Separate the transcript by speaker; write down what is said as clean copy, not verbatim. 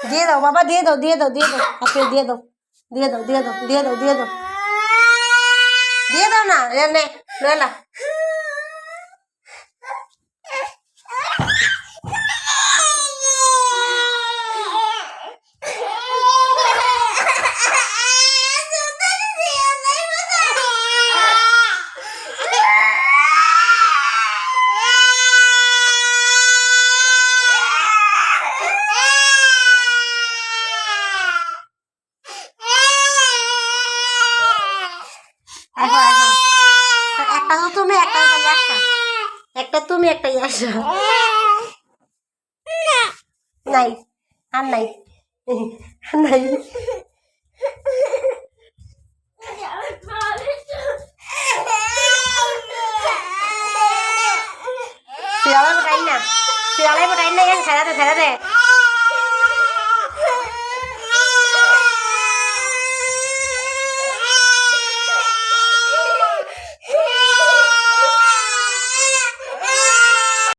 Speaker 1: দিয়ে দাও বাবা, দিয়ে দাও, দিয়ে দাও, দিয়ে দাও, আপনি দিয়ে দাও, দিয়ে দাও, দিয়ে দাও, দিয়ে দাও, দিয়ে দাও, দিয়ে দাও না, নে না। একটা তো তুমি, একটা ইয়াসা, একটা তুমি, একটা ইয়াসা। নাই আর নাই, নাই। শিয়ালে বটাই না, শিয়ালে বটাই না, ছেড়ে দে, ছেড়ে দে।